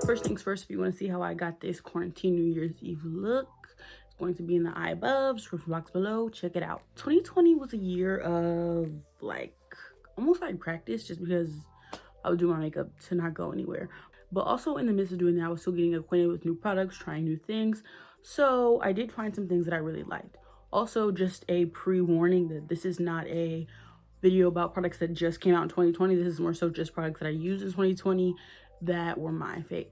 First things first, if you want to see how I got this quarantine New Year's Eve look, it's going to be in the eye above, description box below. Check it out. 2020 was a year of like almost like practice, just because I would do my makeup to not go anywhere. But also in the midst of doing that, I was still getting acquainted with new products, trying new things. So I did find some things that I really liked. Also, just a pre-warning that this is not a video about products that just came out in 2020. This is more so just products that I used in 2020 that were my fave.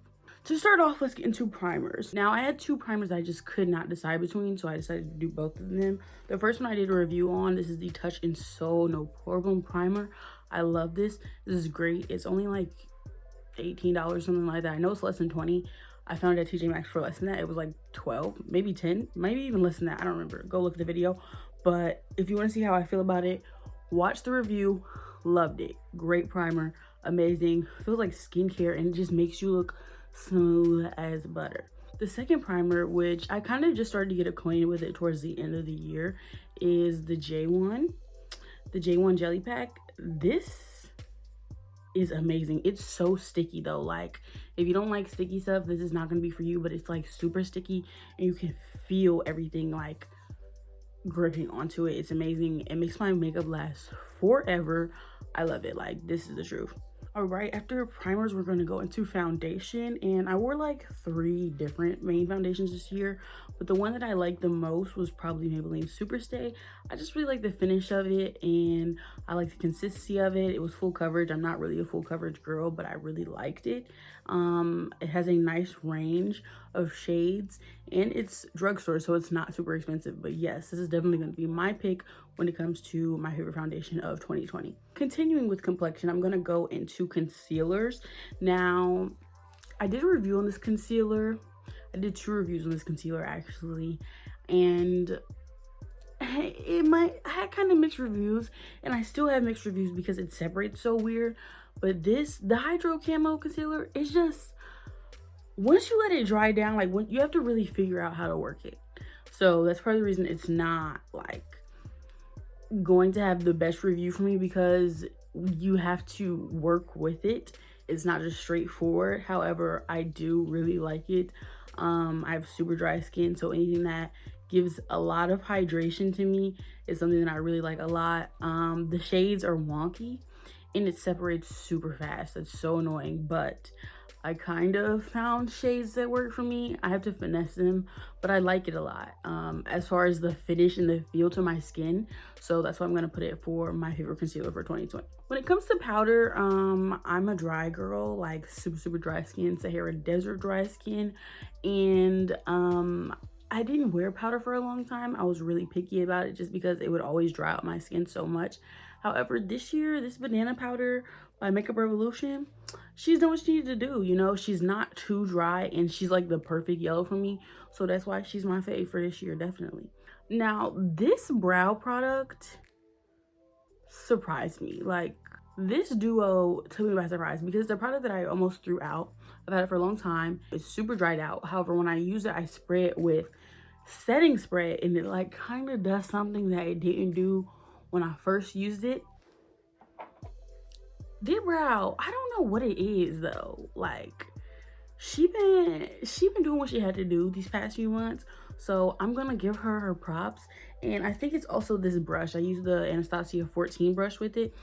To start off, let's get into primers. Now, I had two primers that I just could not decide between, so I decided to do both of them. The first one I did a review on, this is the Touch in So No Problem primer. I love this. This is great. It's only like $18, something like that. I know it's less than 20. I found it at TJ Maxx for less than that. It was like 12, maybe 10, maybe even less than that. I don't remember. Go look at the video. But if you want to see how I feel about it, watch the review. Loved it. Great primer. Amazing. Feels like skincare, and it just makes you look smooth as butter. The second primer, which I kind of just started to get acquainted with it towards the end of the year, is the J1 Jelly Pack. This is amazing. It's so sticky though. Like, if you don't like sticky stuff, this is not going to be for you, but it's like super sticky and you can feel everything like gripping onto it. It's amazing. It makes my makeup last forever. I love it. Like, this is the truth. All right, after primers, we're going to go into foundation, and I wore like 3 different main foundations this year, but the one that I liked the most was probably Maybelline Superstay. I just really like the finish of it, and I like the consistency of it. It was full coverage. I'm not really a full coverage girl, but I really liked it. It has a nice range of shades, and it's drugstore, so it's not super expensive. But yes, this is definitely going to be my pick when it comes to my favorite foundation of 2020. Continuing with complexion, I'm going to go into concealers. Now, I did a review on this concealer. I did 2 reviews on this concealer actually, and I had kind of mixed reviews, and I still have mixed reviews because it separates so weird. But the Hydro Camo concealer is just, once you let it dry down, like, when you have to really figure out how to work it. So that's part of the reason it's not like going to have the best review for me, because you have to work with it. It's not just straightforward. However, I do really like it. I have super dry skin, so anything that gives a lot of hydration to me is something that I really like a lot. The shades are wonky and it separates super fast. That's so annoying, but I kind of found shades that work for me. I have to finesse them, but I like it a lot as far as the finish and the feel to my skin. So that's why I'm going to put it for my favorite concealer for 2020. When it comes to powder, I'm a dry girl, like super dry skin, Sahara Desert dry skin. And I didn't wear powder for a long time. I was really picky about it just because it would always dry out my skin so much. However, this year, this banana powder by Makeup Revolution, she's done what she needed to do. You know, she's not too dry, and she's like the perfect yellow for me. So that's why she's my fave for this year, definitely. Now, this brow product surprised me. Like, this duo took me by surprise because the product that I almost threw out, I've had it for a long time. It's super dried out. However, when I use it, I spray it with setting spray, and it like kind of does something that it didn't do when I first used it. This brow, I don't know what it is though. Like, she been doing what she had to do these past few months, so I'm gonna give her her props. And I think it's also this brush. I use the Anastasia 14 brush with it.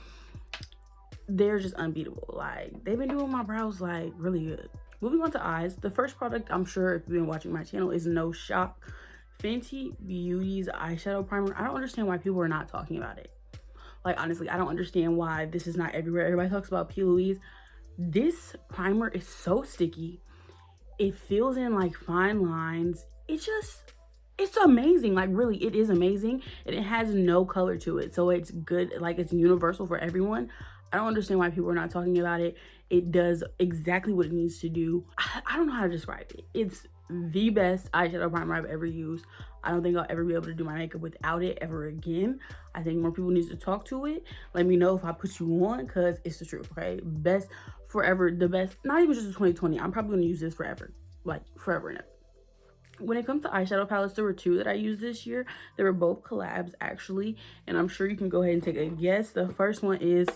They're just unbeatable. Like, they've been doing my brows like really good. Moving on to eyes, the first product, I'm sure if you've been watching my channel, is No Shock Fenty Beauty's eyeshadow primer. I don't understand why people are not talking about it. Like, honestly, I don't understand why this is not everywhere. Everybody talks about P. Louise. This primer is so sticky. It fills in like fine lines. It's amazing. Like, really, it is amazing. And it has no color to it, so it's good. Like, it's universal for everyone. I don't understand why people are not talking about it. It does exactly what it needs to do. I don't know how to describe it. It's the best eyeshadow primer I've ever used. I don't think I'll ever be able to do my makeup without it ever again. I think more people need to talk to it. Let me know if I put you on, because it's the truth, okay? Best forever, the best, not even just in 2020. I'm probably gonna use this forever, like forever and ever. When it comes to eyeshadow palettes, there were 2 that I used this year. They were both collabs actually, and I'm sure you can go ahead and take a guess. The first one is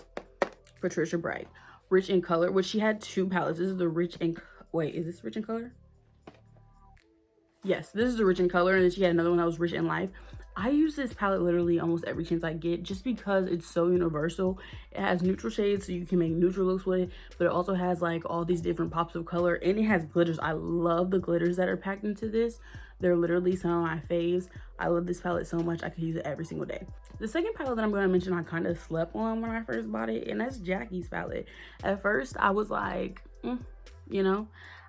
Patricia Bright, Rich in Color, which she had 2 palettes. This is the Rich in Wait, is this rich in color? Yes, this is the rich in color, and then she had another one that was rich in life. I use this palette literally almost every chance I get just because it's so universal. It has neutral shades so you can make neutral looks with it, but it also has like all these different pops of color, and it has glitters. I love the glitters that are packed into this. They're literally some of my faves. I love this palette so much. I could use it every single day. The second palette that I'm going to mention I kind of slept on when I first bought it, and that's Jackie's palette. At first I was like, you know,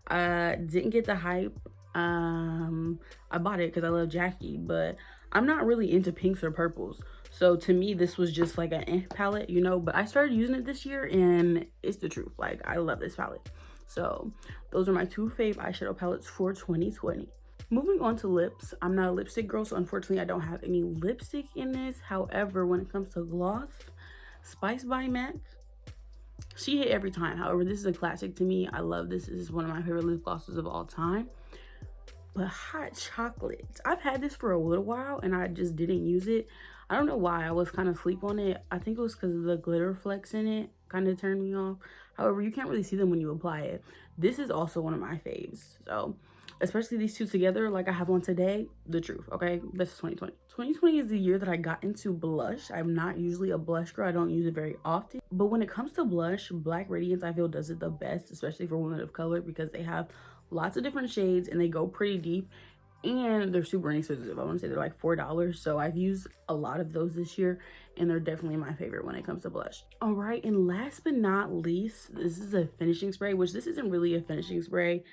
didn't get the hype. I bought it because I love Jackie, but I'm not really into pinks or purples, so to me this was just like an palette, you know. But I started using it this year and it's the truth. Like, I love this palette. So those are my two fave eyeshadow palettes for 2020. Moving on to lips, I'm not a lipstick girl, so unfortunately I don't have any lipstick in this. However, when it comes to gloss, Spice by MAC, she hit every time. However, this is a classic to me. I love this. This is one of my favorite lip glosses of all time. But hot chocolate, I've had this for a little while and I just didn't use it. I don't know why. I was kind of asleep on it. I think it was because of the glitter flecks in it kind of turned me off. However, you can't really see them when you apply it. This is also one of my faves, so especially these two together, like I have one today, the truth. Okay, this is 2020. 2020 is the year that I got into blush. I'm not usually a blush girl. I don't use it very often, but when it comes to blush, Black Radiance I feel does it the best, especially for women of color, because they have lots of different shades and they go pretty deep, and they're super inexpensive. I want to say they're like $4, so I've used a lot of those this year and they're definitely my favorite when it comes to blush. All right, and last but not least, this is a finishing spray, which this isn't really a finishing spray.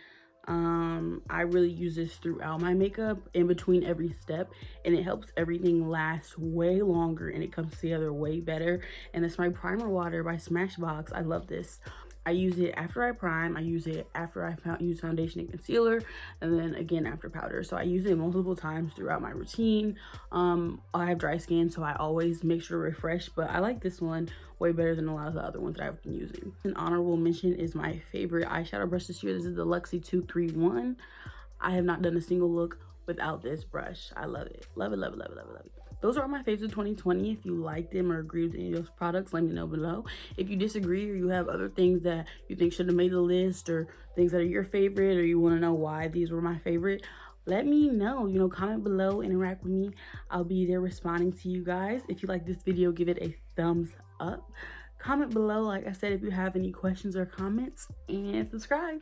I really use this throughout my makeup, in between every step, and it helps everything last way longer and it comes together way better. And it's my primer water by Smashbox. I love this. I use it after I prime, I use it after I use foundation and concealer, and then again after powder. So I use it multiple times throughout my routine. I have dry skin, so I always make sure to refresh, but I like this one way better than a lot of the other ones that I've been using. An honorable mention is my favorite eyeshadow brush this year. This is the Luxie 231. I have not done a single look without this brush. I love it. Love it, love it, love it, love it, love it. Those are all my faves of 2020. If you like them or agree with any of those products, let me know below. If you disagree or you have other things that you think should have made the list, or things that are your favorite, or you want to know why these were my favorite, let me know. You know, comment below, interact with me. I'll be there responding to you guys. If you like this video, give it a thumbs up. Comment below, like I said, if you have any questions or comments, and subscribe.